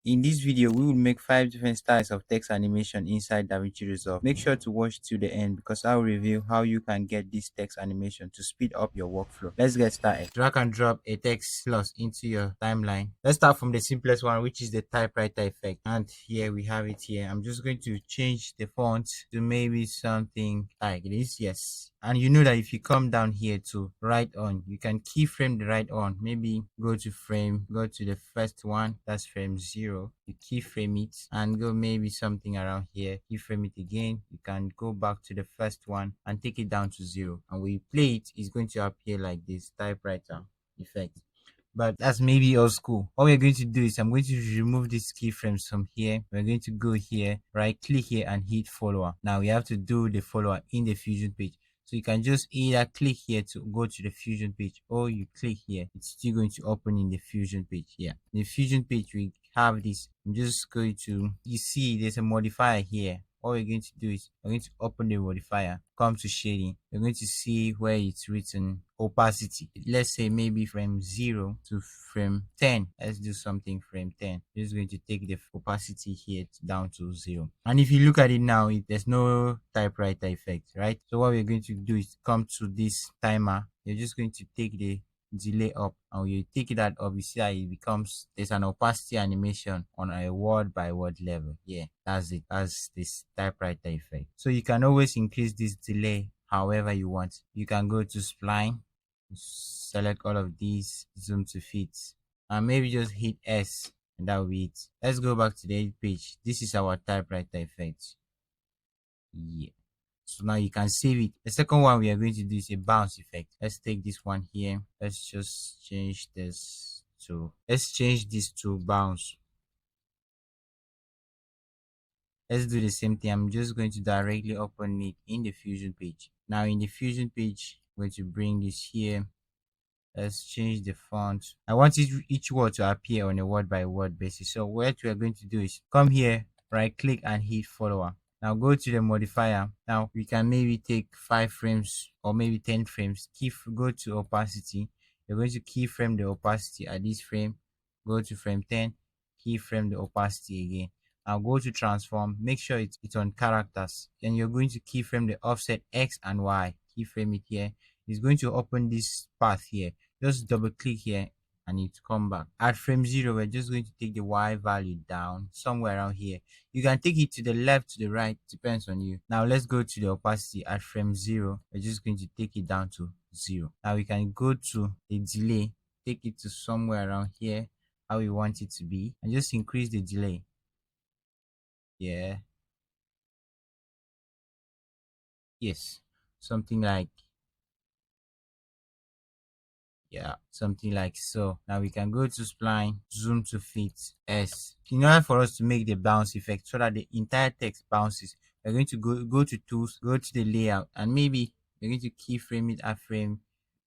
In this video, we will make 5 different styles of text animation inside Davinci Resolve. Make sure to watch till the end because I'll reveal how you can get this text animation to speed up your workflow. Let's get started. Drag and drop a text slot into your timeline. Let's start from the simplest one, which is the typewriter effect. And here we have it here. I'm just going to change the font to maybe something like this. Yes. And you know that if you come down here to write on, you can keyframe the write on. Maybe go to frame, go to the first one, that's frame 0. You keyframe it and go maybe something around here. Keyframe it again. You can go back to the first one and take it down to 0. And when you play it, it's going to appear like this typewriter effect. But that's maybe old school. What we're going to do is I'm going to remove these keyframes from here. We're going to go here, right click here and hit follower. Now we have to do the follower in the Fusion page. So you can just either click here to go to the Fusion page, or you click here. It's still going to open in the Fusion page here. In the Fusion page, we have this. I'm just going to, you see there's a modifier here. All we're going to do is we're going to open the modifier, come to shading. We're going to see where it's written opacity. Let's say maybe frame 0 to frame 10. Let's do something frame 10. Just going to take the opacity here down to 0. And if you look at it now, there's no typewriter effect, right? So what we're going to do is come to this timer. You're just going to take the delay up, and when you take that up, you see that it becomes, there's an opacity animation on a word by word level. Yeah, that's it. That's this typewriter effect. So you can always increase this delay however you want. You can go to spline, select all of these, zoom to fit, and maybe just hit S, and that will be it. Let's go back to the edit page. This is our typewriter effect. Yeah. So now you can save it. The second one we are going to do is a bounce effect. Let's take this one here. Let's just change this to, let's change this to bounce. Let's do the same thing. I'm just going to directly open it in the Fusion page. Now in the Fusion page, I'm going to bring this here. Let's change the font. I want each word to appear on a word by word basis. So what we are going to do is come here, right click and hit follower. Now go to the modifier. Now we can maybe take 5 frames or maybe 10 frames. Go to opacity. You're going to keyframe the opacity at this frame. Go to frame 10, keyframe the opacity again. Now go to transform. Make sure it's on characters. And you're going to keyframe the offset X and Y. Keyframe it here. It's going to open this path here. Just double click here and it come back. At frame 0, we're just going to take the Y value down somewhere around here. You can take it to the left, to the right, depends on you. Now let's go to the opacity at frame 0. We're just going to take it down to 0. Now we can go to the delay, take it to somewhere around here, how we want it to be, and just increase the delay. Yeah. Yes. Something like, yeah, something like so. Now we can go to spline, zoom to fit S. In order for us to make the bounce effect so that the entire text bounces, we're going to go to tools, go to the layout, and maybe we're going to keyframe it at frame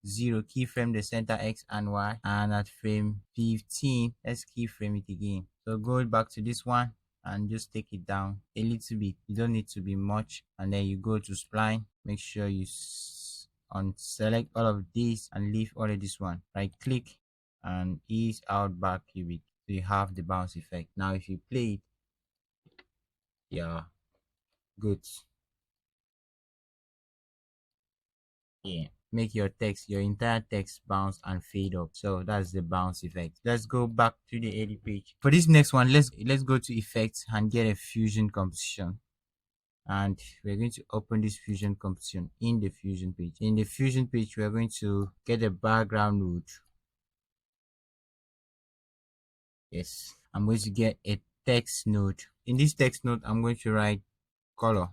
0, keyframe the center X and Y, and at frame 15, let's keyframe it again. So go back to this one and just take it down a little bit. You don't need to be much. And then you go to spline, make sure you select all of these and leave only this one. Right click and ease out back cubic, so you have the bounce effect. Now if you play it, yeah, good. Yeah, make your entire text bounce and fade up. So that's the bounce effect. Let's go back to the edit page. For this next one, let's go to effects and get a fusion composition. And we're going to open this fusion composition in the Fusion page. In the Fusion page, we're going to get a background node. Yes, I'm going to get a text node. In this text node, I'm going to write color.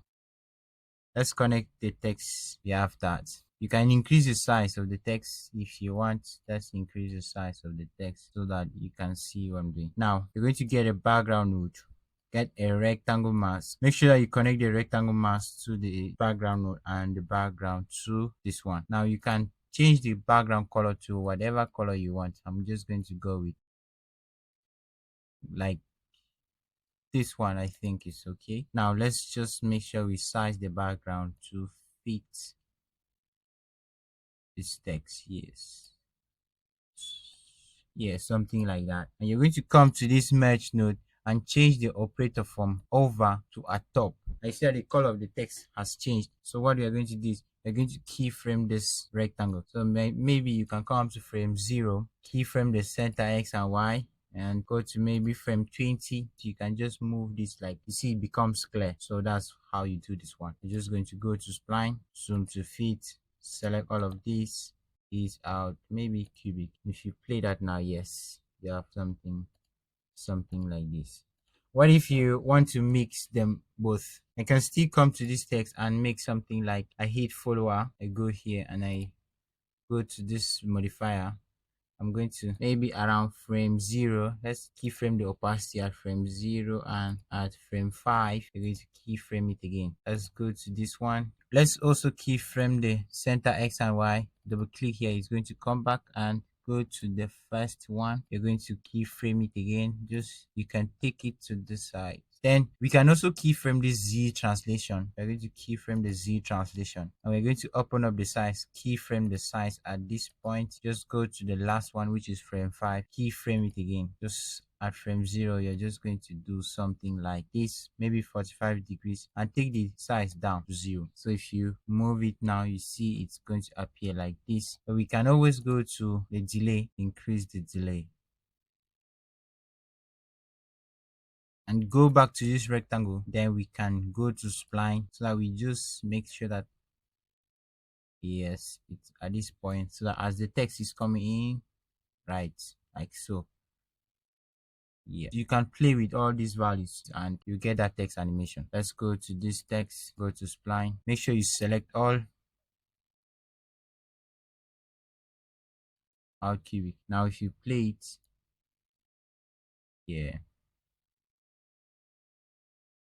Let's connect the text we have that. You can increase the size of the text if you want. Let's increase the size of the text so that you can see what I'm doing. Now, you're going to get a background node. Get a rectangle mask. Make sure that you connect the rectangle mask to the background node and the background to this one. Now you can change the background color to whatever color you want. I'm just going to go with like this one. I think is okay. Now let's just make sure we size the background to fit this text. Yes, something like that. And you're going to come to this merge node and change the operator from over to atop. I see that the color of the text has changed. So what we are going to do is we're going to keyframe this rectangle. So maybe you can come to frame 0, keyframe the center X and Y, and go to maybe frame 20. You can just move this, like you see it becomes clear. So that's how you do this one. You're just going to go to spline, zoom to fit, select all of these out, maybe cubic. If you play that now, yes, you have something like this. What if you want to mix them both? I can still come to this text and make something like I hit follower. I go here and I go to this modifier. I'm going to maybe around frame 0. Let's keyframe the opacity at frame 0, and at frame 5 we're going to keyframe it again. Let's go to this one. Let's also keyframe the center X and Y. Double click here, it's going to come back and go to the first one. You're going to keyframe it again. Just you can take it to the side. Then we can also keyframe this Z translation. We're going to keyframe the Z translation, and we're going to open up the size, keyframe the size at this point. Just go to the last one, which is frame 5, keyframe it again. Just at frame 0, you're just going to do something like this, maybe 45 degrees, and take the size down to 0. So if you move it now, you see it's going to appear like this. But we can always go to the delay, increase the delay, and go back to this rectangle. Then we can go to spline, so that we just make sure that yes, it's at this point, so that as the text is coming in, right, like so. Yeah, you can play with all these values and you get that text animation. Let's go to this text, go to spline, make sure you select all, out cubic. Now if you play it, yeah,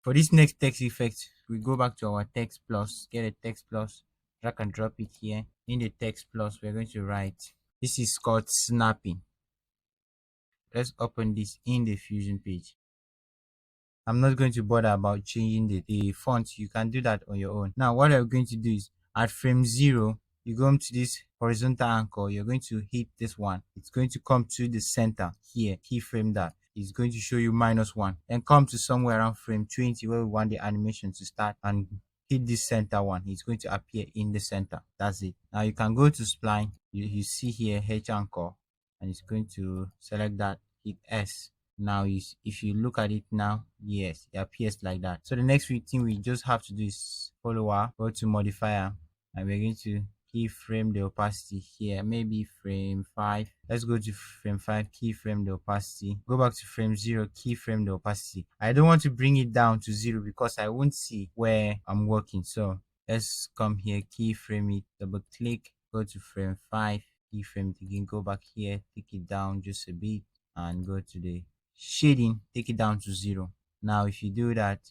for this next text effect, we go back to our text plus, get a text plus, drag and drop it here. In the text plus, we're going to write, this is called snapping. Let's open this in the Fusion page. I'm not going to bother about changing the font. You can do that on your own. Now what I'm going to do is at frame 0, you go to this horizontal anchor. You're going to hit this one. It's going to come to the center here, keyframe that. It's going to show you -1, and come to somewhere around frame 20 where we want the animation to start, and hit this center one. It's going to appear in the center. That's it. Now you can go to spline. You see here H anchor, and it's going to select that, hit S. Now if you look at it now, yes, it appears like that. So the next thing we just have to do is follower, go to modifier, and we're going to keyframe the opacity here, maybe frame 5. Let's go to frame 5, keyframe the opacity, go back to frame 0, keyframe the opacity. I don't want to bring it down to 0 because I won't see where I'm working. So let's come here, keyframe it, double click, go to frame 5, keyframe it again, go back here, take it down just a bit, and go to the shading, take it down to 0. Now if you do that,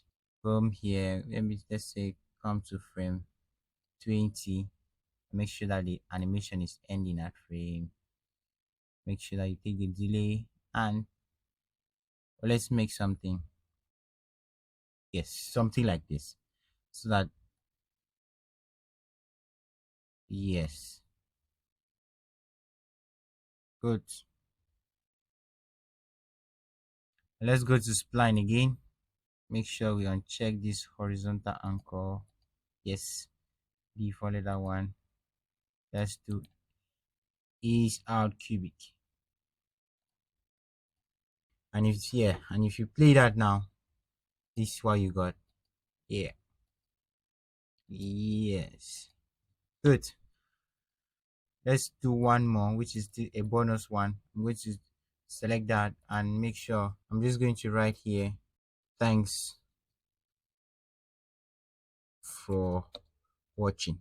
come here, let's say come to frame 20, make sure that the animation is ending at frame, make sure that you take the delay, and let's make something, yes, something like this, so that yes, good. Let's go to spline again, make sure we uncheck this horizontal anchor, yes, default that one. Let's do is out cubic, and if you play that now, this is what you got. Yeah, yes, good. Let's do one more, which is a bonus one. I'm going to select that and make sure I'm just going to write here, thanks for watching.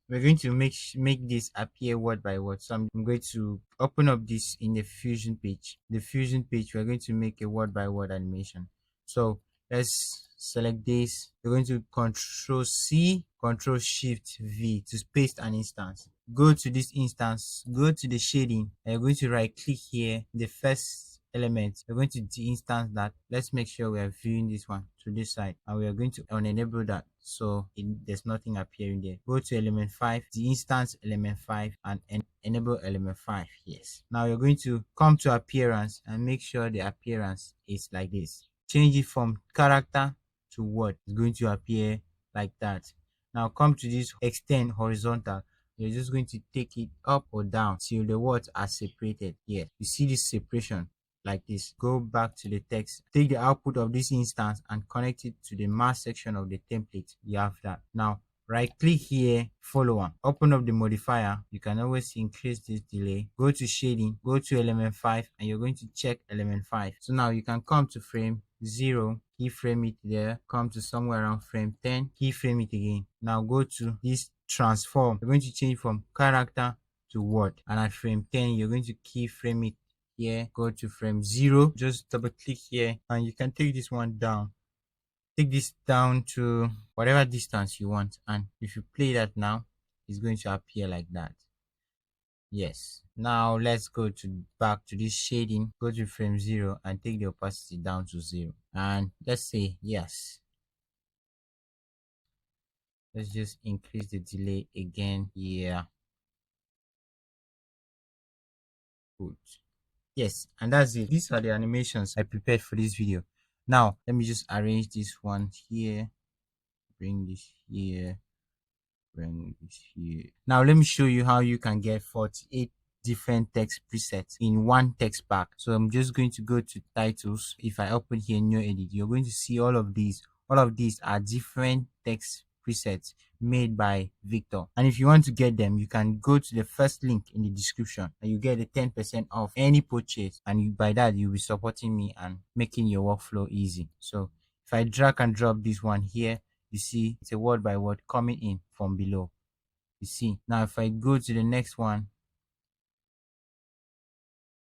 We're going to make this appear word by word. So I'm going to open up this in the Fusion page. The Fusion page, we're going to make a word by word animation. So let's select this. We're going to Control C, Control Shift V to paste an instance. Go to this instance, go to the shading, and you're going to right click here, the first element, we're going to de-instance that. Let's make sure we are viewing this one to this side, and we are going to unenable that, so there's nothing appearing there. Go to element 5, de-instance element 5, and enable element 5. Yes, now you're going to come to appearance and make sure the appearance is like this. Change it from character to word. It's going to appear like that. Now come to this extend horizontal. You're just going to take it up or down till the words are separated. Here you see this separation like this. Go back to the text, take the output of this instance and connect it to the mask section of the template. You have that. Now right click here, follower, open up the modifier. You can always increase this delay. Go to shading, go to element 5, and you're going to check element 5. So now you can come to frame 0, keyframe it there, come to somewhere around frame 10, keyframe it again. Now go to this transform. You're going to change from character to word, and at frame 10 you're going to keyframe it here. Go to frame 0, just double click here, and you can take this one down. Take this down to whatever distance you want, and if you play that now, it's going to appear like that. Yes, now let's go to back to this shading. Go to frame 0 and take the opacity down to 0, and let's say yes. Let's just increase the delay again. Yeah, good. Yes, and that's it. These are the animations I prepared for this video. Now let me just arrange this one here, bring this here, bring this here. Now let me show you how you can get 48 different text presets in one text pack. So I'm just going to go to titles. If I open here new edit, you're going to see all of these are different text presets made by Victor, and if you want to get them, you can go to the first link in the description and you get a 10% off any purchase, and by that you'll be supporting me and making your workflow easy. So if I drag and drop this one here, you see it's a word by word coming in from below. You see, now if I go to the next one,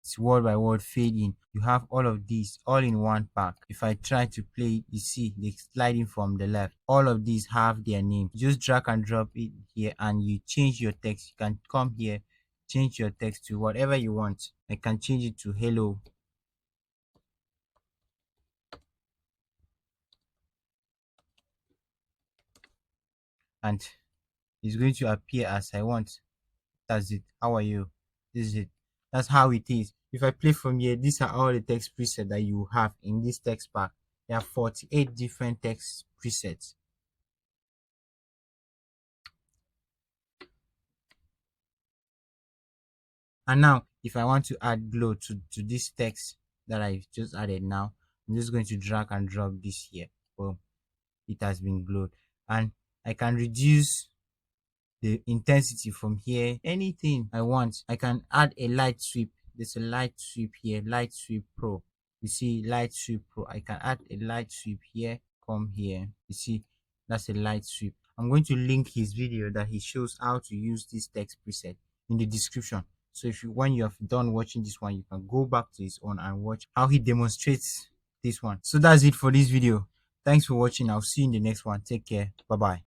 it's word by word fade in. You have all of these all in one pack. If I try to play it, you see they sliding from the left. All of these have their name. Just drag and drop it here and you change your text. You can come here, change your text to whatever you want. I can change it to hello, and it's going to appear as I want. That's it. How are you? This is it. That's how it is. If I play from here, these are all the text presets that you have in this text pack. There are 48 different text presets. And now if I want to add glow to this text that I just added, now I'm just going to drag and drop this here. Boom, it has been glowed. And I can reduce the intensity from here, anything I want. I can add a light sweep. There's a light sweep here, light sweep pro. You see light sweep pro. I can add a light sweep here, come here. You see that's a light sweep. I'm going to link his video that he shows how to use this text preset in the description. So if you, when you have done watching this one, you can go back to his own and watch how he demonstrates this one. So that's it for this video. Thanks for watching. I'll see you in the next one. Take care. Bye bye.